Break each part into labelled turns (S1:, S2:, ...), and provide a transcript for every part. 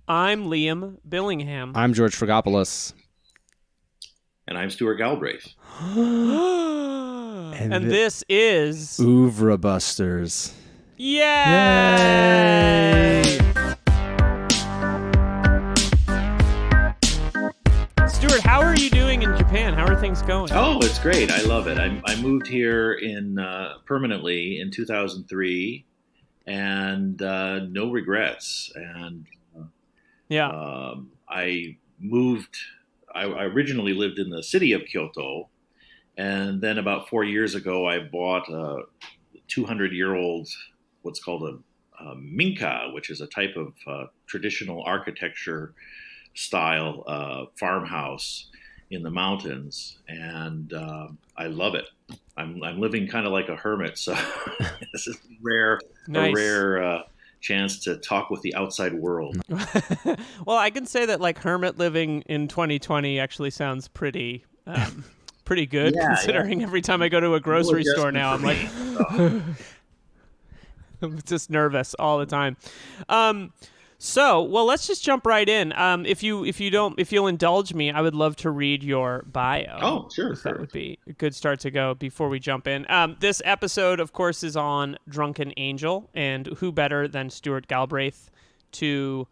S1: I'm Liam Billingham.
S2: I'm George Fragopoulos.
S3: And I'm Stuart Galbraith.
S1: and this is
S2: Oeuvre Busters.
S1: Yay! Stuart, how are you doing in Japan? How are things going?
S3: Oh, it's great. I love it. I moved here permanently in 2003, and no regrets. And I moved. I originally lived in the city of Kyoto, and then about 4 years ago, I bought a 200-year-old, what's called a minka, which is a type of traditional architecture style farmhouse in the mountains, and I love it. I'm living kind of like a hermit, so this is a rare chance to talk with the outside world.
S1: Well, I can say that like hermit living in 2020 actually sounds pretty good, considering every time I go to a grocery store now, I'm like, I'm just nervous all the time. So, let's just jump right in. If you'll indulge me, I would love to read your bio.
S3: Oh, sure.
S1: That would be a good start to go before we jump in. This episode, of course, is on Drunken Angel, and who better than Stuart Galbraith to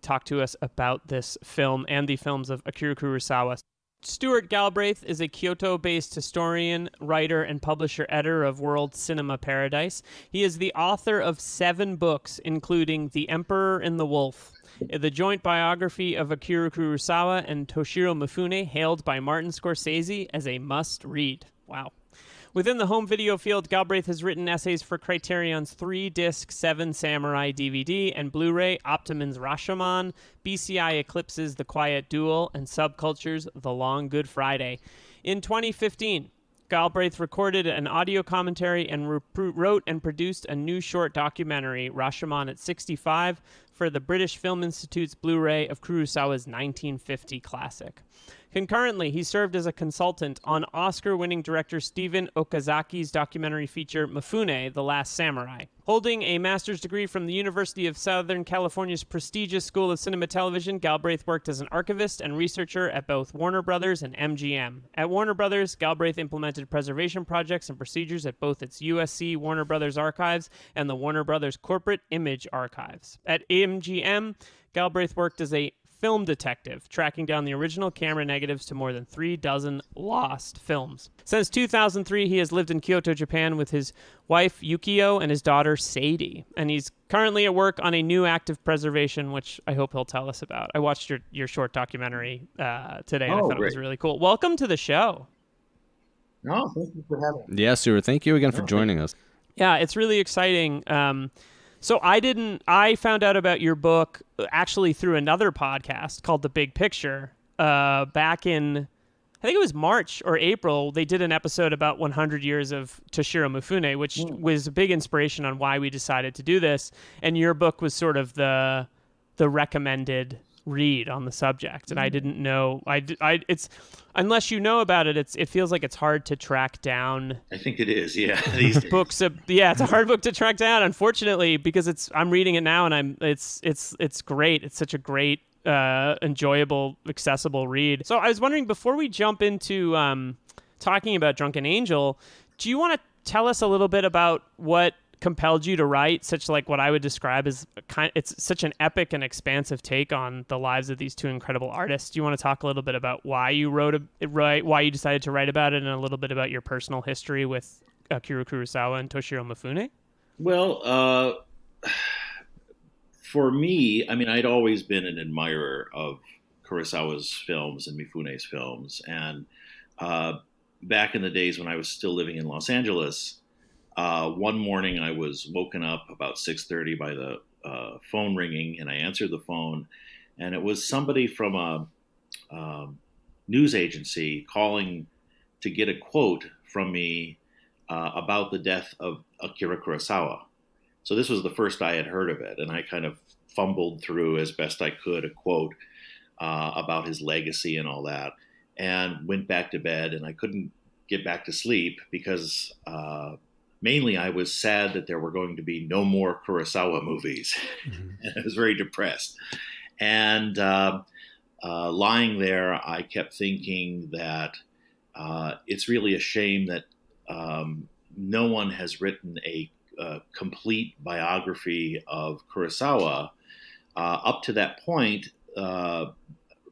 S1: talk to us about this film and the films of Akira Kurosawa. Stuart Galbraith is a Kyoto-based historian, writer, and publisher-editor of World Cinema Paradise. He is the author of 7 books, including The Emperor and the Wolf, the joint biography of Akira Kurosawa and Toshiro Mifune, hailed by Martin Scorsese as a must-read. Wow. Within the home video field, Galbraith has written essays for Criterion's 3-disc Seven Samurai DVD and Blu-ray, Optimum's Rashomon, BCI Eclipse's The Quiet Duel, and Subculture's The Long Good Friday. In 2015, Galbraith recorded an audio commentary and wrote and produced a new short documentary, Rashomon at 65, for the British Film Institute's Blu-ray of Kurosawa's 1950 classic. Concurrently, he served as a consultant on Oscar-winning director Steven Okazaki's documentary feature Mifune, The Last Samurai. Holding a master's degree from the University of Southern California's prestigious School of Cinema Television, Galbraith worked as an archivist and researcher at both Warner Bros. And MGM. At Warner Bros., Galbraith implemented preservation projects and procedures at both its USC-Warner Bros. Archives and the Warner Bros. Corporate Image Archives. At MGM, Galbraith worked as a film detective, tracking down the original camera negatives to more than 36 lost films. Since 2003, he has lived in Kyoto, Japan with his wife, Yukio, and his daughter, Sadie. And he's currently at work on a new active preservation, which I hope he'll tell us about. I watched your short documentary today, and I thought it was really cool. Welcome to the show.
S3: No, thank you for having me.
S2: Yeah, Stuart, thank you again for joining us.
S1: Yeah, it's really exciting. So I found out about your book actually through another podcast called The Big Picture. Back in, I think it was March or April, they did an episode about 100 years of Toshiro Mifune, which was a big inspiration on why we decided to do this. And your book was sort of the recommended read on the subject, and I didn't know. It's unless you know about it, it feels like it's hard to track down.
S3: I think it is, yeah. These
S1: books, it's a hard book to track down, unfortunately, because I'm reading it now, and it's great. It's such a great, enjoyable, accessible read. So I was wondering, before we jump into talking about Drunken Angel, do you want to tell us a little bit about what compelled you to write such like what I would describe as it's such an epic and expansive take on the lives of these two incredible artists? Do you want to talk a little bit about why you why you decided to write about it, and a little bit about your personal history with Akira Kurosawa and Toshiro Mifune?
S3: Well, for me, I mean, I'd always been an admirer of Kurosawa's films and Mifune's films, and back in the days when I was still living in Los Angeles, one morning I was woken up about 6:30 by the phone ringing, and I answered the phone, and it was somebody from a news agency calling to get a quote from me about the death of Akira Kurosawa. So this was the first I had heard of it, and I kind of fumbled through as best I could a quote about his legacy and all that, and went back to bed, and I couldn't get back to sleep because mainly I was sad that there were going to be no more Kurosawa movies. And I was very depressed. And lying there, I kept thinking that it's really a shame that no one has written a complete biography of Kurosawa. Up to that point,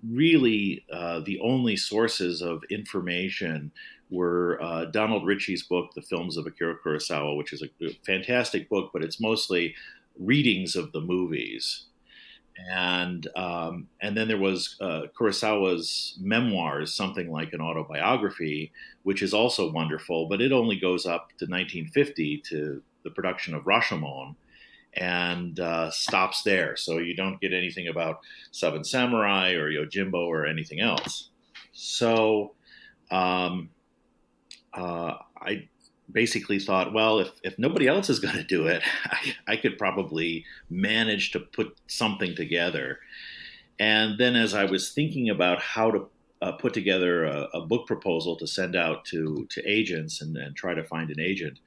S3: really the only sources of information were Donald Ritchie's book, The Films of Akira Kurosawa, which is a fantastic book, but it's mostly readings of the movies. And then there was Kurosawa's memoirs, something like an autobiography, which is also wonderful, but it only goes up to 1950 to the production of Rashomon and stops there. So you don't get anything about Seven Samurai or Yojimbo or anything else. So I basically thought, well, if nobody else is going to do it, I could probably manage to put something together. And then as I was thinking about how to put together a book proposal to send out to agents and try to find an agent,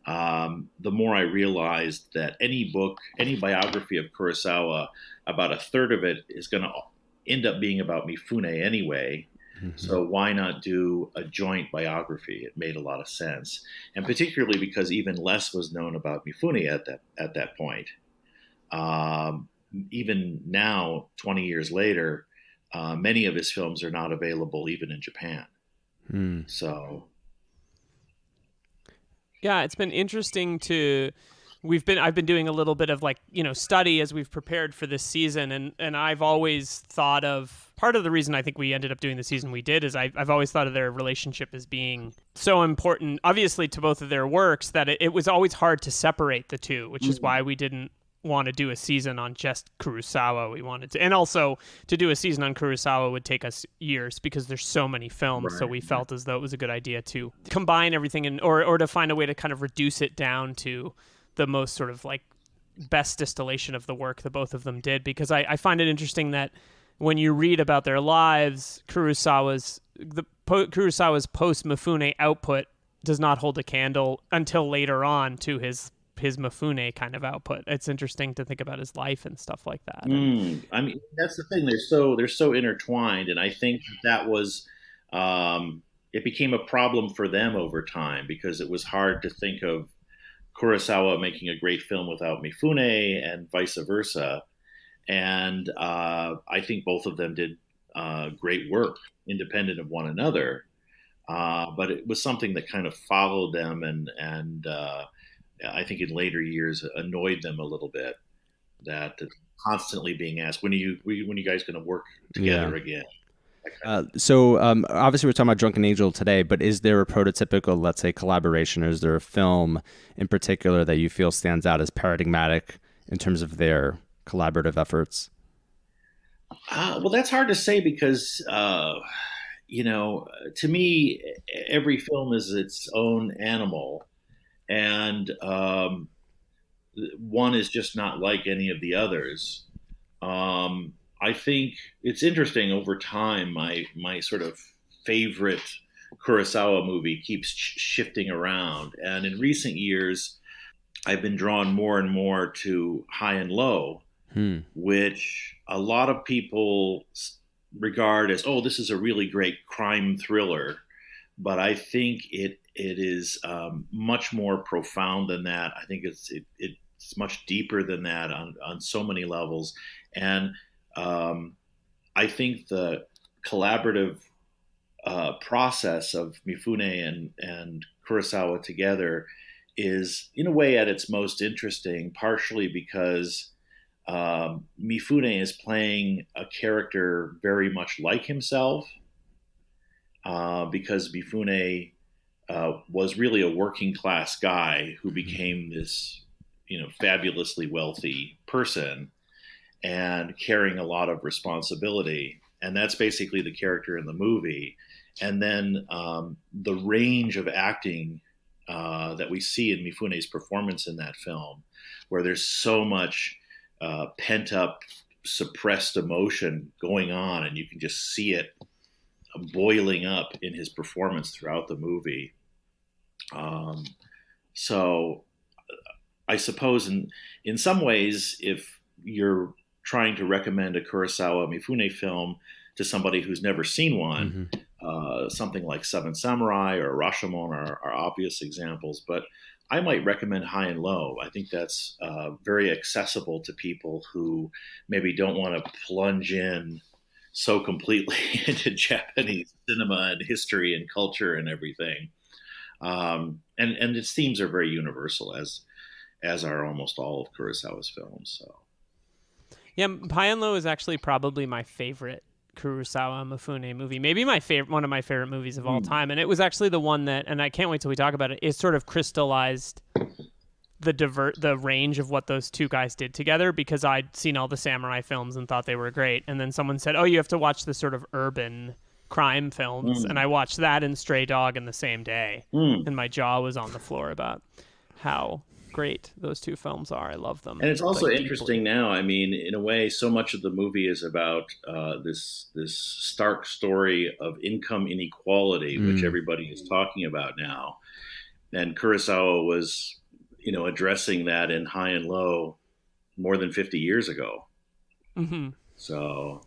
S3: the more I realized that any biography of Kurosawa, about a third of it is going to end up being about Mifune anyway. Mm-hmm. So why not do a joint biography? It made a lot of sense, and particularly because even less was known about Mifune at that point. Even now, 20 years later, many of his films are not available even in Japan. So,
S1: yeah, it's been interesting to. I've been doing a little bit of study as we've prepared for this season, and I've always thought of part of the reason I think we ended up doing the season we did is I've always thought of their relationship as being so important, obviously, to both of their works that it was always hard to separate the two, which is why we didn't want to do a season on just Kurosawa. We wanted to, and also to do a season on Kurosawa would take us years because there's so many films. Right. So we felt as though it was a good idea to combine everything or to find a way to kind of reduce it down to the most sort of best distillation of the work that both of them did, because I find it interesting that when you read about their lives, Kurosawa's post-Mifune output does not hold a candle until later on to his Mifune kind of output. It's interesting to think about his life and stuff like that.
S3: I mean, that's the thing. They're so intertwined, and I think that was it became a problem for them over time because it was hard to think of Kurosawa making a great film without Mifune and vice versa. And I think both of them did great work independent of one another. But it was something that kind of followed them and I think in later years annoyed them a little bit, that constantly being asked, when are you guys going to work together again?
S2: So obviously we're talking about Drunken Angel today, but is there a prototypical, let's say, collaboration, or is there a film in particular that you feel stands out as paradigmatic in terms of their collaborative efforts?
S3: Well, that's hard to say because, to me, every film is its own animal, and one is just not like any of the others. I think it's interesting over time. My sort of favorite Kurosawa movie keeps shifting around, and in recent years, I've been drawn more and more to High and Low, which a lot of people regard as, oh, this is a really great crime thriller, but I think it is much more profound than that. I think it's much deeper than that on so many levels, and I think the collaborative process of Mifune and Kurosawa together is, in a way, at its most interesting, partially because Mifune is playing a character very much like himself, because Mifune was really a working class guy who became this, fabulously wealthy person and carrying a lot of responsibility. And that's basically the character in the movie. And then the range of acting that we see in Mifune's performance in that film, where there's so much pent up, suppressed emotion going on, and you can just see it boiling up in his performance throughout the movie. So I suppose in some ways, if you're trying to recommend a Kurosawa Mifune film to somebody who's never seen one, something like Seven Samurai or Rashomon are obvious examples, but I might recommend High and Low. I think that's very accessible to people who maybe don't want to plunge in so completely into Japanese cinema and history and culture and everything. And its themes are very universal, as are almost all of Kurosawa's films. So,
S1: yeah, High and Low is actually probably my favorite Kurosawa Mifune movie. Maybe one of my favorite movies of all time. And it was actually the one that, and I can't wait till we talk about it, it sort of crystallized the range of what those two guys did together, because I'd seen all the samurai films and thought they were great. And then someone said, oh, you have to watch the sort of urban crime films. And I watched that and Stray Dog in the same day. And my jaw was on the floor about how great those two films are. I love them.
S3: And it's also interesting now. I mean, in a way, so much of the movie is about this stark story of income inequality, which everybody is talking about now. And Kurosawa was, addressing that in High and Low more than 50 years ago. So,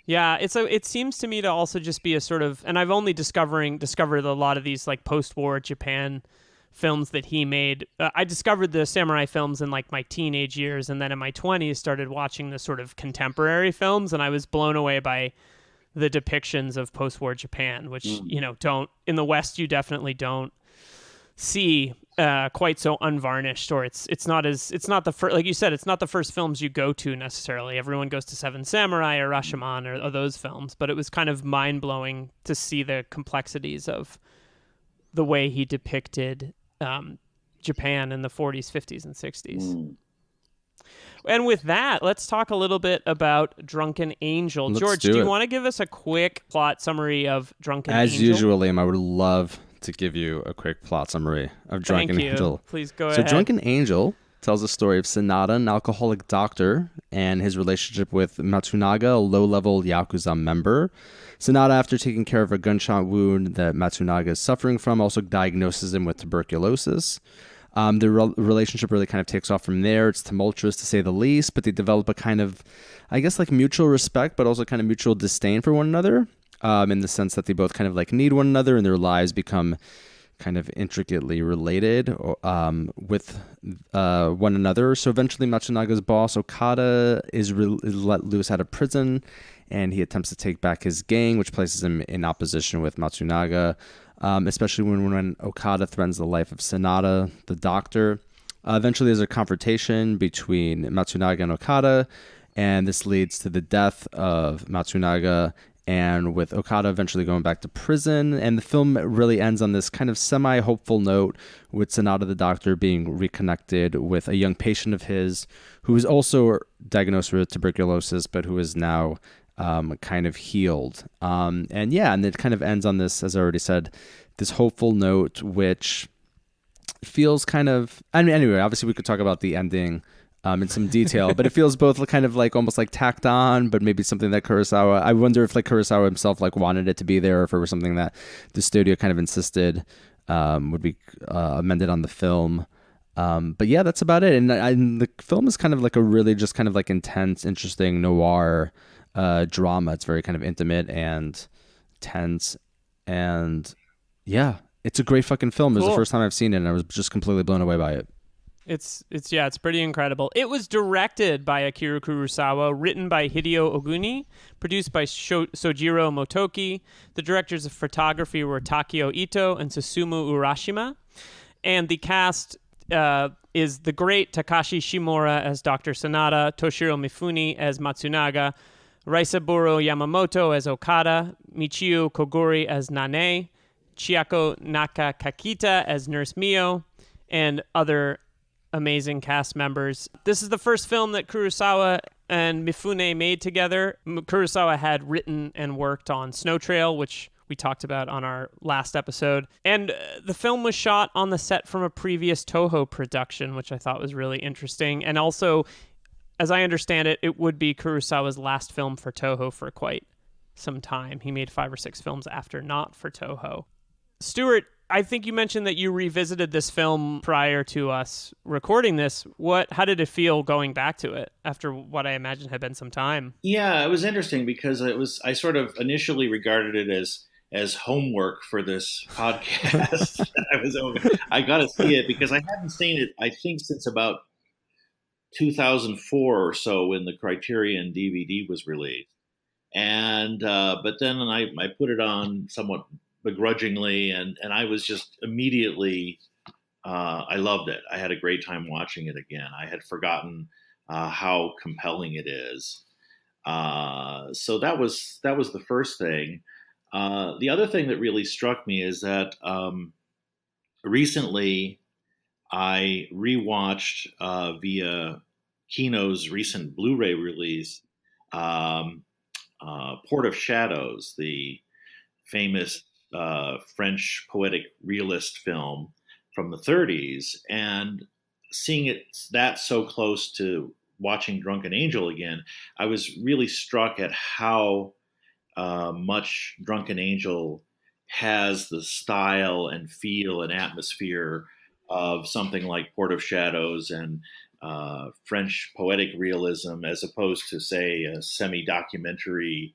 S1: yeah, it seems to me to also just be a sort of, and I've only discovered a lot of these like post-war Japan films that he made. I discovered the samurai films in like my teenage years, and then in my 20s started watching the sort of contemporary films, and I was blown away by the depictions of post-war Japan, which don't, in the West you definitely don't see quite so unvarnished, or it's not the first, like you said, it's not the first films you go to necessarily. Everyone goes to Seven Samurai or Rashomon or those films, but it was kind of mind-blowing to see the complexities of the way he depicted Japan in the 40s, 50s, and 60s. And with that, let's talk a little bit about Drunken Angel. George, do you want to give us a quick plot summary of Drunken Angel?
S2: As usual, Liam, I would love to give you a quick plot summary of Drunken Angel.
S1: Please go ahead.
S2: So Drunken Angel tells the story of Sanada, an alcoholic doctor, and his relationship with Matsunaga, a low-level Yakuza member. Sanada, after taking care of a gunshot wound that Matsunaga is suffering from, also diagnoses him with tuberculosis. The relationship really kind of takes off from there. It's tumultuous, to say the least, but they develop a kind of, I guess, like mutual respect, but also kind of mutual disdain for one another, in the sense that they both kind of like need one another, and their lives become kind of intricately related with one another. So eventually Matsunaga's boss, Okada, is let loose out of prison, and he attempts to take back his gang, which places him in opposition with Matsunaga, especially when Okada threatens the life of Sanada, the doctor. Eventually there's a confrontation between Matsunaga and Okada, and this leads to the death of Matsunaga, and with Okada eventually going back to prison. And the film really ends on this kind of semi-hopeful note, with Sanada the doctor being reconnected with a young patient of his who is also diagnosed with tuberculosis, but who is now kind of healed. And it kind of ends on this, as I already said, this hopeful note, which feels kind of, anyway, obviously we could talk about the ending in some detail, but it feels both kind of like almost like tacked on, but maybe something that Kurosawa, I wonder if like Kurosawa himself like wanted it to be there, or if it was something that the studio kind of insisted would be amended on the film. But yeah, that's about it. And the film is kind of like a really just kind of like intense, interesting noir drama. It's very kind of intimate and tense, and yeah, it's a great fucking film. Cool. It was the first time I've seen it, and I was just completely blown away by it.
S1: It's pretty incredible. It was directed by Akira Kurosawa, written by Hideo Oguni, produced by Sojiro Motoki. The directors of photography were Takio Ito and Susumu Urashima. And the cast is the great Takashi Shimura as Dr. Sanada, Toshiro Mifune as Matsunaga, Raisaburo Yamamoto as Okada, Michio Kogori as Nane, Chiako Nakakakita as Nurse Mio, and other amazing cast members. This is the first film that Kurosawa and Mifune made together. Kurosawa had written and worked on Snow Trail, which we talked about on our last episode. And the film was shot on the set from a previous Toho production, which I thought was really interesting. And also, as I understand it, it would be Kurosawa's last film for Toho for quite some time. He made 5 or 6 films after, not for Toho. Stuart, I think you mentioned that you revisited this film prior to us recording this. How did it feel going back to it after what I imagine had been some time?
S3: Yeah, it was interesting because I sort of initially regarded it as homework for this podcast. I got to see it because I hadn't seen it, I think, since about 2004 or so when the Criterion DVD was released. And but then I put it on somewhat begrudgingly, and I was just immediately I loved it. I had a great time watching it again. I had forgotten how compelling it is. So that was the first thing. The other thing that really struck me is that recently I rewatched via Kino's recent Blu-ray release, Port of Shadows, the famous French poetic realist film from the 30s, and seeing that so close to watching Drunken Angel again, I was really struck at how much Drunken Angel has the style and feel and atmosphere of something like Port of Shadows and French poetic realism, as opposed to, say, a semi-documentary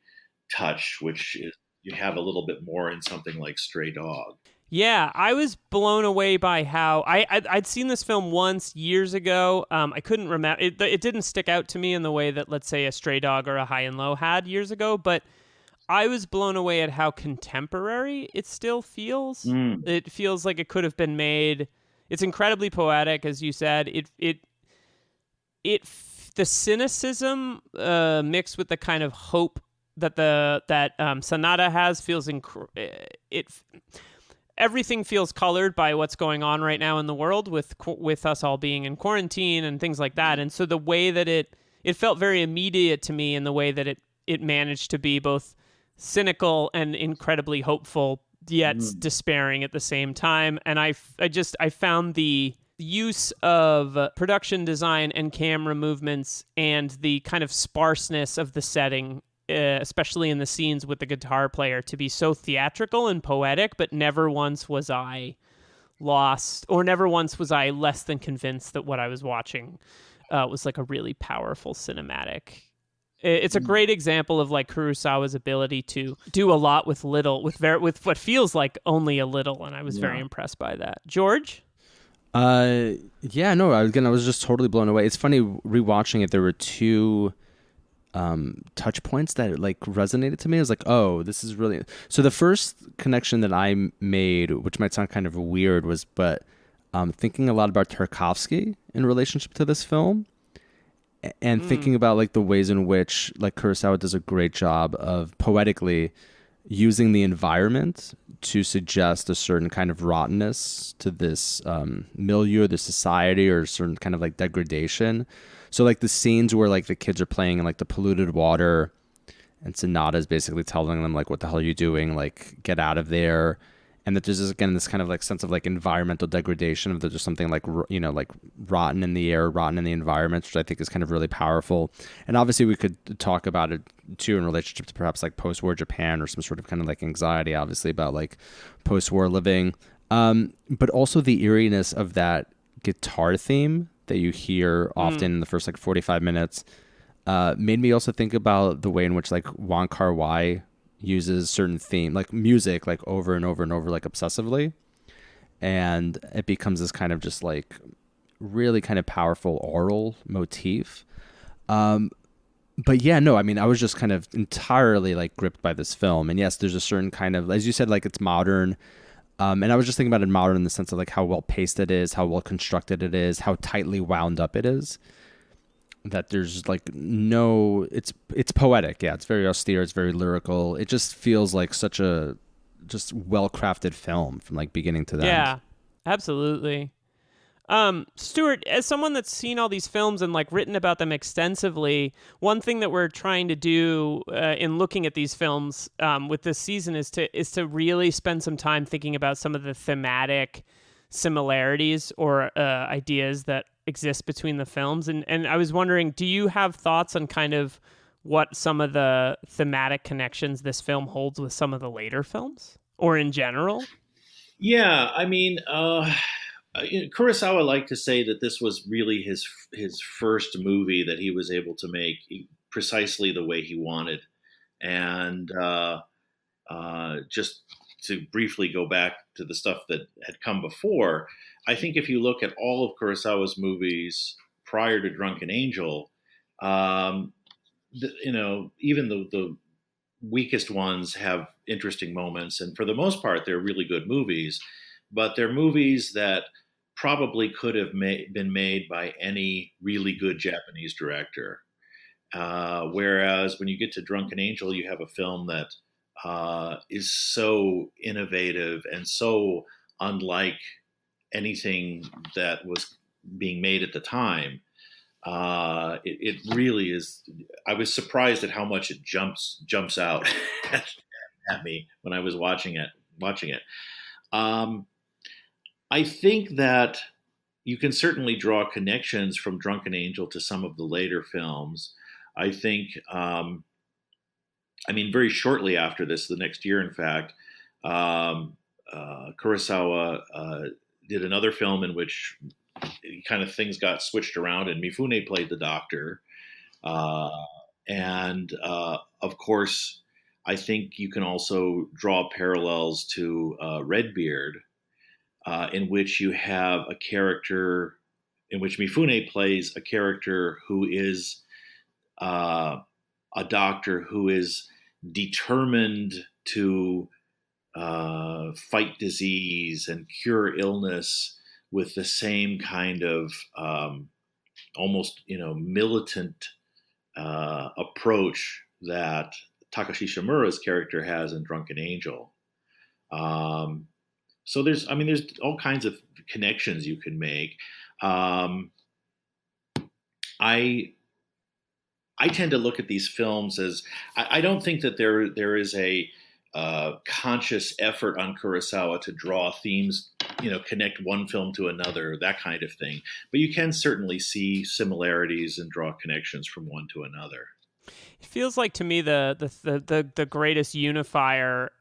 S3: touch, which you have a little bit more in something like Stray Dog.
S1: Yeah, I was blown away by how I'd seen this film once years ago. I couldn't remember. It didn't stick out to me in the way that, let's say, a Stray Dog or a High and Low had years ago, but I was blown away at how contemporary it still feels. It feels like it could have been made. It's incredibly poetic, as you said. The cynicism mixed with the kind of hope that Sonata has feels everything feels colored by what's going on right now in the world with us all being in quarantine and things like that. And so the way that it felt very immediate to me in the way that it managed to be both cynical and incredibly hopeful, yet despairing at the same time. And I found the use of production design and camera movements and the kind of sparseness of the setting, especially in the scenes with the guitar player, to be so theatrical and poetic, but never once was I lost, or never once was I less than convinced that what I was watching was like a really powerful cinematic. It's a great example of like Kurosawa's ability to do a lot with little, with what feels like only a little, and I was very impressed by that. George?
S2: Yeah, no, I was just totally blown away. It's funny, rewatching it, there were two touch points that like resonated to me. I was like, oh, this is really... So the first connection that I made, which might sound kind of weird, was thinking a lot about Tarkovsky in relationship to this film, and thinking about like the ways in which like Kurosawa does a great job of poetically using the environment to suggest a certain kind of rottenness to this milieu, the society, or a certain kind of like degradation. So like the scenes where like the kids are playing in like the polluted water, and Sonata is basically telling them like, what the hell are you doing? Like, get out of there. And that there's this kind of like sense of like environmental degradation, of there's something like, like rotten in the air, rotten in the environment, which I think is kind of really powerful. And obviously we could talk about it too in relationship to perhaps like post-war Japan, or some sort of kind of like anxiety, obviously, about like post-war living. But also the eeriness of that guitar theme that you hear often in the first like 45 minutes made me also think about the way in which like Wong Kar-wai uses certain theme, like music, like over and over and over, like obsessively, and it becomes this kind of just like really kind of powerful oral motif. But yeah, no, I mean, I was just kind of entirely like gripped by this film. And yes, there's a certain kind of, as you said, like it's modern. And I was just thinking about it modern in the sense of like how well paced it is, how well constructed it is, how tightly wound up it is. That there's like it's poetic. Yeah, it's very austere. It's very lyrical. It just feels like such a just well-crafted film from like beginning to end.
S1: Yeah, absolutely. Stuart, as someone that's seen all these films and like written about them extensively, one thing that we're trying to do in looking at these films with this season is to really spend some time thinking about some of the thematic similarities or ideas that exist between the films. And I was wondering, do you have thoughts on kind of what some of the thematic connections this film holds with some of the later films, or in general?
S3: Yeah, I mean, Kurosawa liked to say that this was really his first movie that he was able to make precisely the way he wanted, and just to briefly go back to the stuff that had come before, I think if you look at all of Kurosawa's movies prior to Drunken Angel, um, even the weakest ones have interesting moments, and for the most part, they're really good movies. But they're movies that probably could have been made by any really good Japanese director. Whereas when you get to Drunken Angel, you have a film that is so innovative and so unlike anything that was being made at the time. It really is. I was surprised at how much it jumps out at me when I was watching it. Um, I think that you can certainly draw connections from Drunken Angel to some of the later films. I think, I mean, very shortly after this, the next year, in fact, Kurosawa did another film in which kind of things got switched around, and Mifune played the doctor. Uh, and of course, I think you can also draw parallels to Redbeard, in which you have a character in which Mifune plays a character who is uh, a doctor who is determined to fight disease and cure illness with the same kind of almost militant approach that Takashi Shimura's character has in Drunken Angel. Um, so there's all kinds of connections you can make. Um, I I tend to look at these films as I don't think that there is a conscious effort on Kurosawa to draw themes, connect one film to another, that kind of thing. But you can certainly see similarities and draw connections from one to another.
S1: It feels like to me the greatest unifier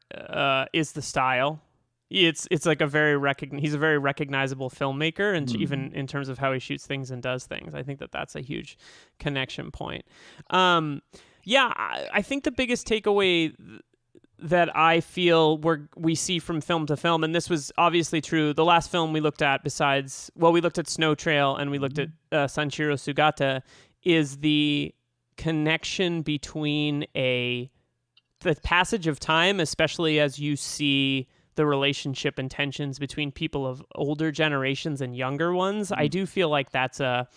S1: is the style. It's like he's a very recognizable filmmaker, and even in terms of how he shoots things and does things, I think that's a huge connection point. Yeah, I think the biggest takeaway that I feel we see from film to film, and this was obviously true. The last film we looked at, we looked at Snow Trail and we looked at Sanshiro Sugata, is the connection between the passage of time, especially as you see the relationship and tensions between people of older generations and younger ones. I do feel like that's a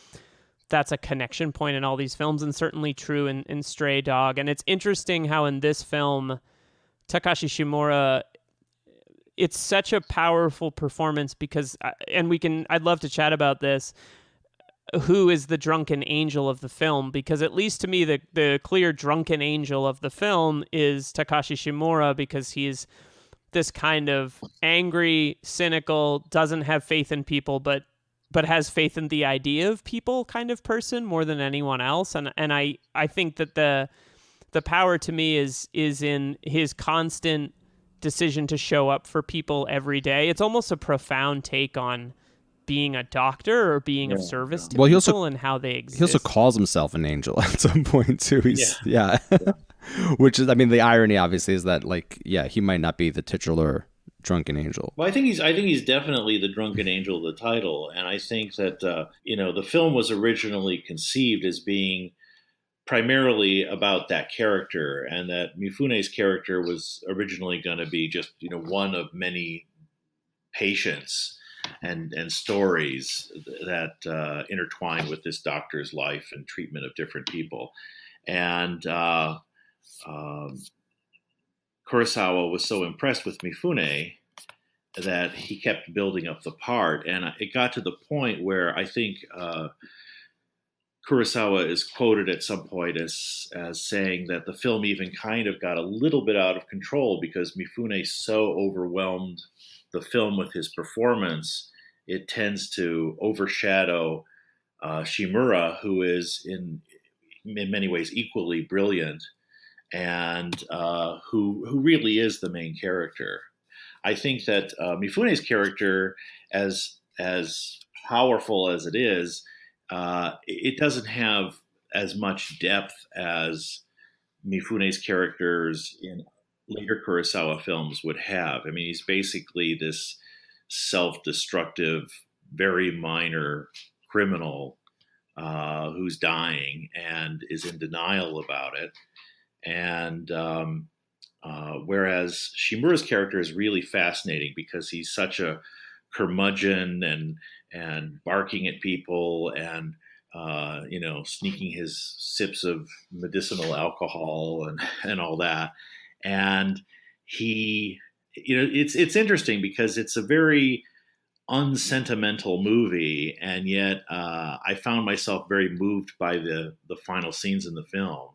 S1: connection point in all these films, and certainly true in Stray Dog. And it's interesting how in this film, Takashi Shimura, it's such a powerful performance because, I'd love to chat about this, who is the drunken angel of the film, because at least to me, the clear drunken angel of the film is Takashi Shimura, because he's this kind of angry, cynical, doesn't have faith in people, but has faith in the idea of people kind of person more than anyone else. And I think that the power to me is in his constant decision to show up for people every day. It's almost a profound take on being a doctor or being of service to people and how they exist.
S2: He also calls himself an angel at some point too. Yeah. Which is, the irony obviously is that he might not be the titular drunken angel.
S3: Well, I think he's definitely the drunken angel of the title, and I think that the film was originally conceived as being primarily about that character, and that Mifune's character was originally going to be just one of many patients and stories that intertwine with this doctor's life and treatment of different people. And Kurosawa was so impressed with Mifune that he kept building up the part. And it got to the point where I think Kurosawa is quoted at some point as saying that the film even kind of got a little bit out of control because Mifune so overwhelmed the film with his performance, it tends to overshadow Shimura, who is in many ways equally brilliant, and who really is the main character. I think that Mifune's character, as powerful as it is, it doesn't have as much depth as Mifune's characters in later Kurosawa films would have. I mean, he's basically this self-destructive, very minor criminal who's dying and is in denial about it. And whereas Shimura's character is really fascinating because he's such a curmudgeon and barking at people and sneaking his sips of medicinal alcohol and all that. And he, it's interesting because it's a very unsentimental movie, and yet I found myself very moved by the final scenes in the film,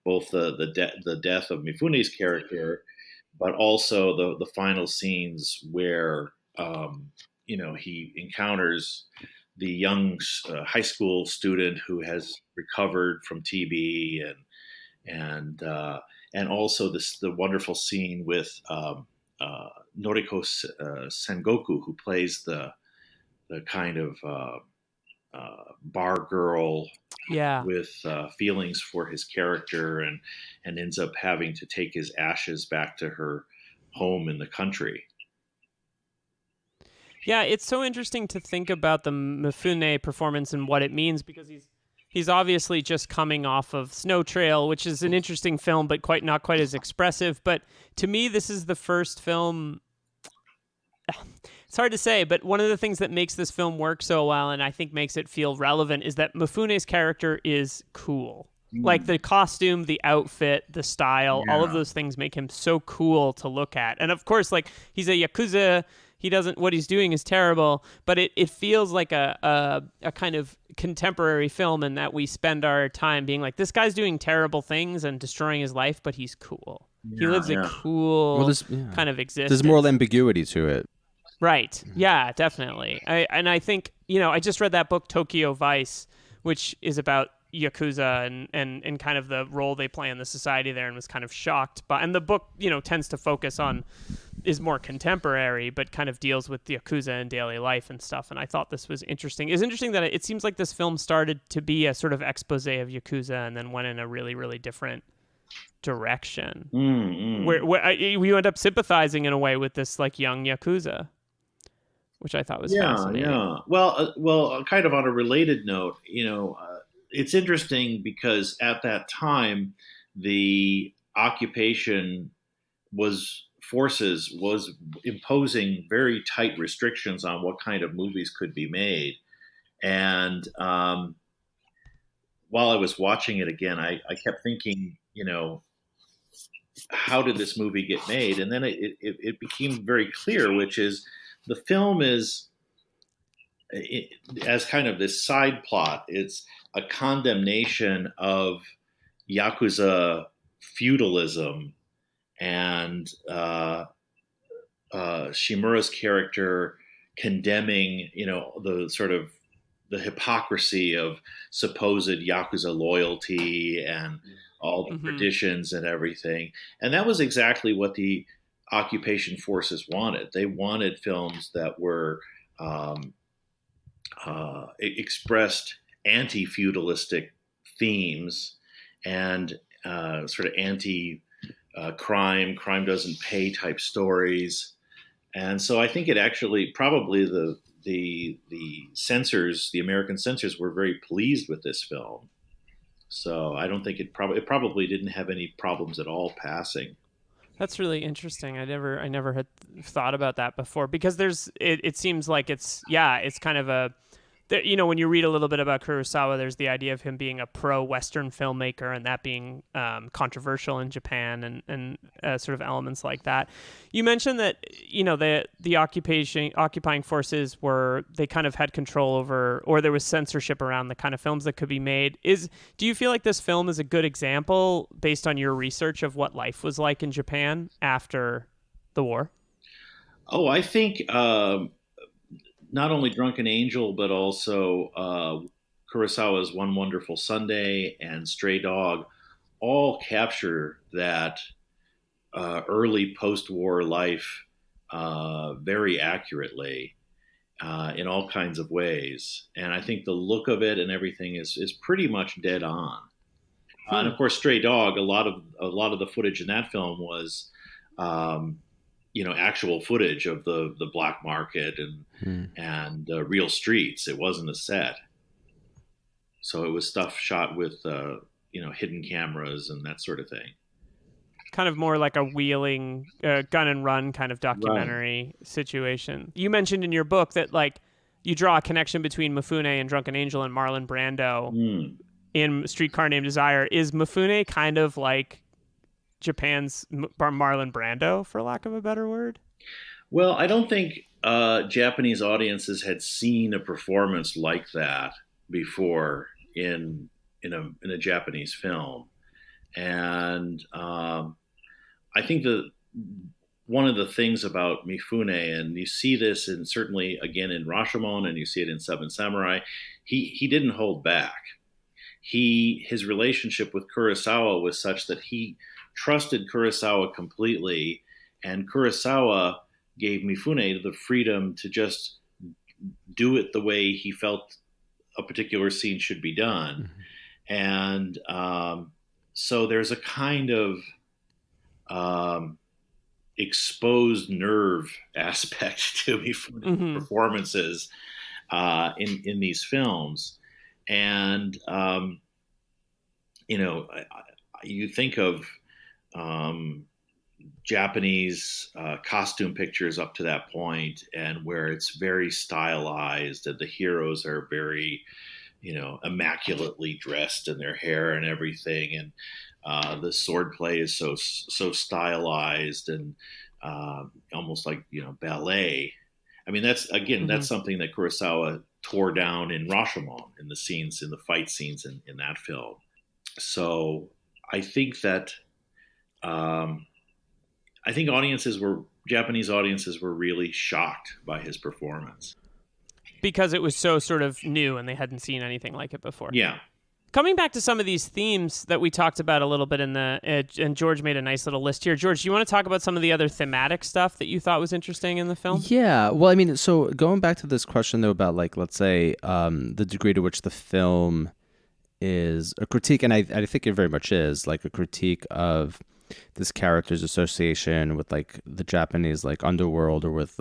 S3: both the death of Mifune's character, but also the final scenes where he encounters the young high school student who has recovered from TB, and also the wonderful scene with Noriko Sengoku, who plays the kind of bar girl, with feelings for his character, and ends up having to take his ashes back to her home in the country.
S1: Yeah, it's so interesting to think about the Mifune performance and what it means, because he's obviously just coming off of Snow Trail, which is an interesting film, but not quite as expressive. But to me, this is the first film. It's hard to say, but one of the things that makes this film work so well, and I think makes it feel relevant, is that Mifune's character is cool. Like the costume, the outfit, the style, all of those things make him so cool to look at. And of course, like, he's a Yakuza. What he's doing is terrible, but it feels like a kind of contemporary film, in that we spend our time being like, this guy's doing terrible things and destroying his life, but he's cool. He lives a cool kind of existence.
S2: There's moral ambiguity to it.
S1: Right. Yeah, definitely. I think, I just read that book, Tokyo Vice, which is about Yakuza and kind of the role they play in the society there, and was kind of shocked by, and the book, tends to focus on, is more contemporary, but kind of deals with the Yakuza and daily life and stuff. And I thought this was interesting. It's interesting that it seems like this film started to be a sort of expose of Yakuza and then went in a really, really different direction. Where we end up sympathizing in a way with this like young Yakuza, which I thought was fascinating.
S3: Yeah. Well, kind of on a related note, it's interesting because at that time, the occupation was imposing very tight restrictions on what kind of movies could be made. And while I was watching it again, I kept thinking, how did this movie get made? And then it became very clear, which is the film is, as kind of this side plot, it's a condemnation of Yakuza feudalism, and Shimura's character condemning, the sort of the hypocrisy of supposed Yakuza loyalty and all the traditions and everything. And that was exactly what the occupation forces wanted. They wanted films that were expressed anti-feudalistic themes and sort of anti-crime doesn't pay type stories. And so I think it actually, probably the censors, the American censors, were very pleased with this film. So I don't think it probably didn't have any problems at all passing.
S1: That's really interesting. I never had thought about that before, because it seems like it's kind of a, when you read a little bit about Kurosawa, there's the idea of him being a pro-Western filmmaker, and that being controversial in Japan, and sort of elements like that. You mentioned that the occupying forces they kind of had control over, or there was censorship around the kind of films that could be made. Do you feel like this film is a good example, based on your research, of what life was like in Japan after the war?
S3: Oh, I think not only Drunken Angel, but also Kurosawa's One Wonderful Sunday and Stray Dog all capture that early post-war life very accurately in all kinds of ways. And I think the look of it and everything is pretty much dead on. And of course, Stray Dog. A lot of the footage in that film was, actual footage of the black market and real streets. It wasn't a set, so it was stuff shot with hidden cameras and that sort of thing.
S1: Kind of more like a wheeling gun and run kind of documentary situation. You mentioned in your book that like you draw a connection between Mifune and Drunken Angel and Marlon Brando in Streetcar Named Desire. Is Mifune kind of like Japan's Marlon Brando, for lack of a better word?
S3: Well, I don't think Japanese audiences had seen a performance like that before in a Japanese film. And I think that one of the things about Mifune, and you see this in certainly again in Rashomon, and you see it in Seven Samurai, he didn't hold back. His relationship with Kurosawa was such that he trusted Kurosawa completely, and Kurosawa gave Mifune the freedom to just do it the way he felt a particular scene should be done. And so there's a kind of exposed nerve aspect to Mifune's performances in these films. And, you think of Japanese costume pictures up to that point, and where it's very stylized and the heroes are very, immaculately dressed in their hair and everything. And the swordplay is so stylized and almost like, ballet. I mean, that's something that Kurosawa tore down in Rashomon, in the fight scenes in that film. So I think that, Japanese audiences were really shocked by his performance.
S1: Because it was so sort of new and they hadn't seen anything like it before.
S3: Yeah.
S1: Coming back to some of these themes that we talked about a little bit and George made a nice little list here. George, do you want to talk about some of the other thematic stuff that you thought was interesting in the film?
S2: Yeah. Well, I mean, so going back to this question, though, about like, let's say, the degree to which the film is a critique, and I think it very much is, like a critique of this character's association with like the Japanese like underworld or with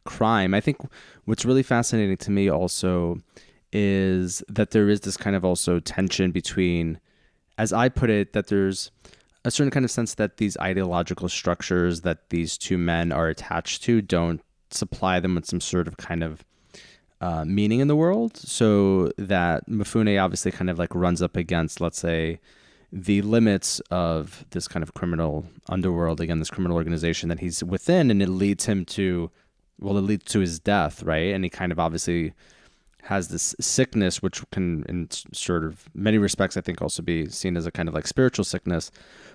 S2: crime. I think what's really fascinating to me also is that there is this kind of also tension between, as I put it, that there's a certain kind of sense that these ideological structures that these two men are attached to don't supply them with some sort of kind of meaning in the world. So that Mifune obviously kind of like runs up against, let's say, the limits of this kind of criminal underworld, again, this criminal organization that he's within, and it leads to his death, right? And he kind of obviously has this sickness, which can, in sort of many respects, I think also be seen as a kind of like spiritual sickness.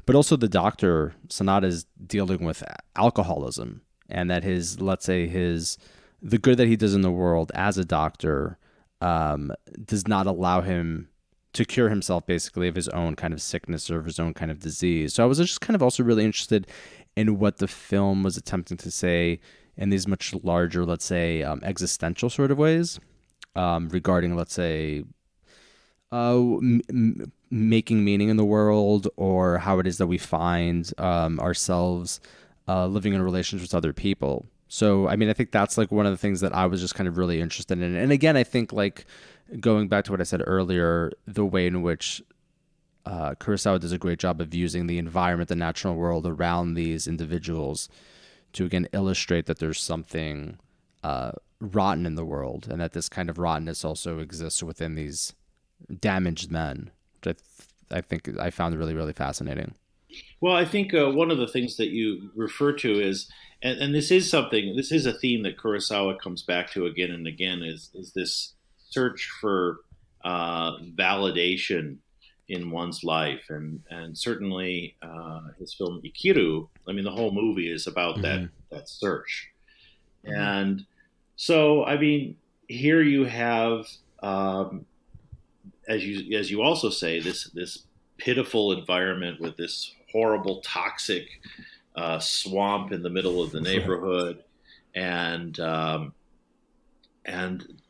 S2: But also the doctor, Sanada, is dealing with alcoholism, and that the good that he does in the world as a doctor does not allow him to cure himself basically of his own kind of sickness or of his own kind of disease. So I was just kind of also really interested in what the film was attempting to say in these much larger, let's say, existential sort of ways regarding, let's say, making meaning in the world, or how it is that we find ourselves living in relations with other people. So, I mean, I think that's like one of the things that I was just kind of really interested in. And again, I think like going back to what I said earlier, the way in which Kurosawa does a great job of using the environment, the natural world around these individuals to, again, illustrate that there's something rotten in the world, and that this kind of rottenness also exists within these damaged men, which I think I found really, really fascinating.
S3: Well, I think one of the things that you refer to is, and this is a theme that Kurosawa comes back to again and again, is this search for validation in one's life, and certainly his film Akira. I mean, the whole movie is about that search, and so I mean, here you have, as you also say, this pitiful environment with this horrible toxic swamp in the middle of the neighborhood. and and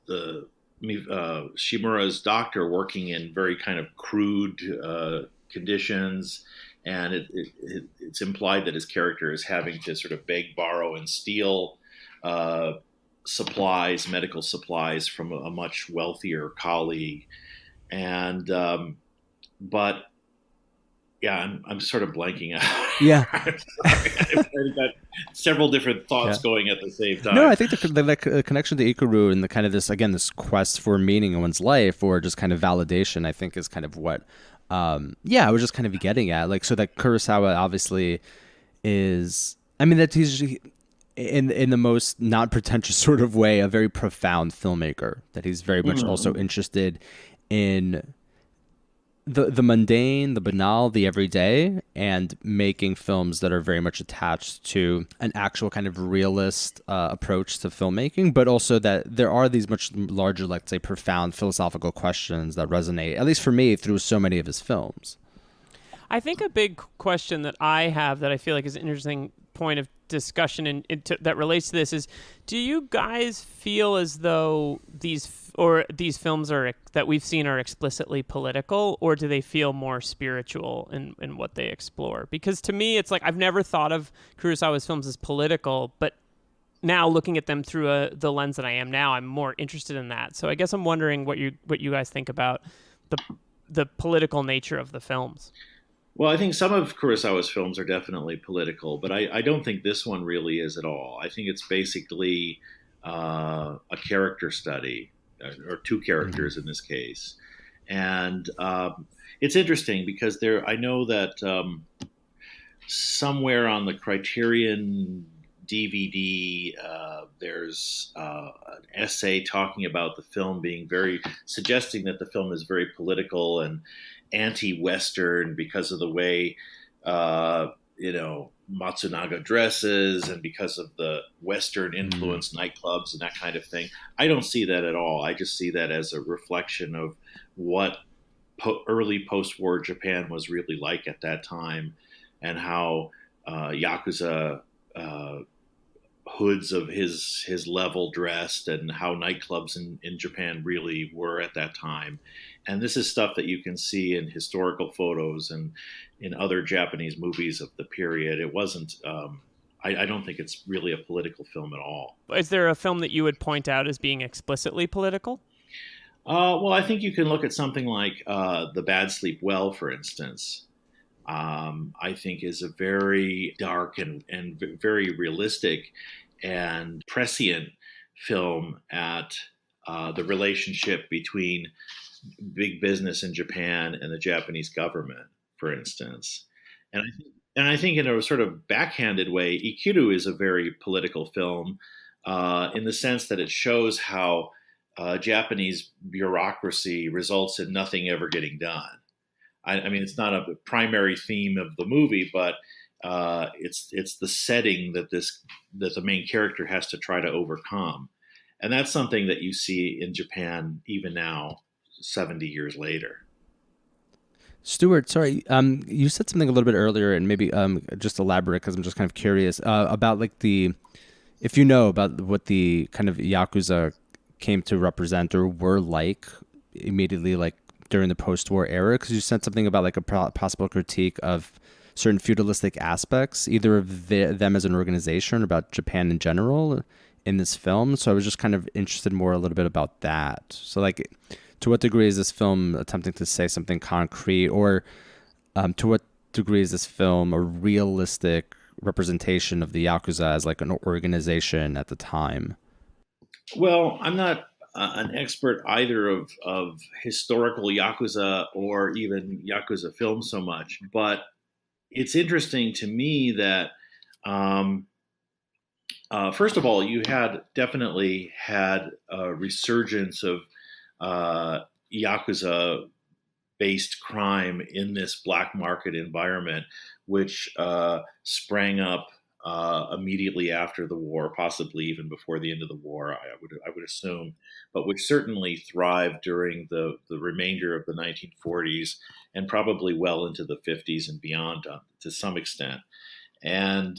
S3: the Shimura's doctor working in very kind of crude conditions, and it's implied that his character is having to sort of beg, borrow, and steal supplies, medical supplies, from a much wealthier colleague, and but yeah, I'm sort of blanking out.
S2: Yeah.
S3: I'm sorry. I've got several different thoughts going at the same time.
S2: No, I think the connection to Ikaru and the kind of this quest for meaning in one's life, or just kind of validation, I think is kind of what, I was just kind of getting at. Like, so that Kurosawa obviously is, I mean, that he's in the most not pretentious sort of way, a very profound filmmaker, that he's very much also interested in the mundane, the banal, the everyday, and making films that are very much attached to an actual kind of realist approach to filmmaking, but also that there are these much larger, let's say, profound philosophical questions that resonate, at least for me, through so many of his films.
S1: I think a big question that I have that I feel like is an interesting point of discussion that relates to this is, do you guys feel as though these films that we've seen are explicitly political, or do they feel more spiritual in what they explore? Because to me, it's like I've never thought of Kurosawa's films as political, but now looking at them through the lens that I am now, I'm more interested in that. So I guess I'm wondering what you guys think about the political nature of the films.
S3: Well, I think some of Kurosawa's films are definitely political, but I don't think this one really is at all. I think it's basically a character study, or two characters in this case. And it's interesting because I know that somewhere on the Criterion DVD, there's an essay talking about the film suggesting that the film is very political and anti-Western because of the way, Matsunaga dresses, and because of the Western influenced nightclubs and that kind of thing. I don't see that at all. I just see that as a reflection of what early post-war Japan was really like at that time, and how Yakuza hoods of his level dressed, and how nightclubs in Japan really were at that time. And this is stuff that you can see in historical photos and in other Japanese movies of the period. It wasn't, I don't think it's really a political film at all.
S1: Is there a film that you would point out as being explicitly political?
S3: Well, I think you can look at something like The Bad Sleep Well, for instance. I think is a very dark and very realistic and prescient film at the relationship between big business in Japan and the Japanese government, for instance. And I think in a sort of backhanded way, Ikiru is a very political film in the sense that it shows how Japanese bureaucracy results in nothing ever getting done. I mean, it's not a primary theme of the movie, but it's the setting that the main character has to try to overcome, and that's something that you see in Japan even now, 70 years later.
S2: Stuart, sorry, you said something a little bit earlier, and maybe just elaborate, because I'm just kind of curious about if you know about what the kind of Yakuza came to represent or were like immediately, like during the post-war era, because you said something about like a possible critique of certain feudalistic aspects, either of them as an organization or about Japan in general in this film. So I was just kind of interested more a little bit about that. So like, to what degree is this film attempting to say something concrete, or to what degree is this film a realistic representation of the Yakuza as like an organization at the time?
S3: Well, I'm not an expert either of historical Yakuza or even Yakuza films so much, but it's interesting to me that first of all, you definitely had a resurgence of Yakuza-based crime in this black market environment, which sprang up immediately after the war, possibly even before the end of the war, I would assume, but which certainly thrived during the remainder of the 1940s and probably well into the 50s and beyond to some extent. And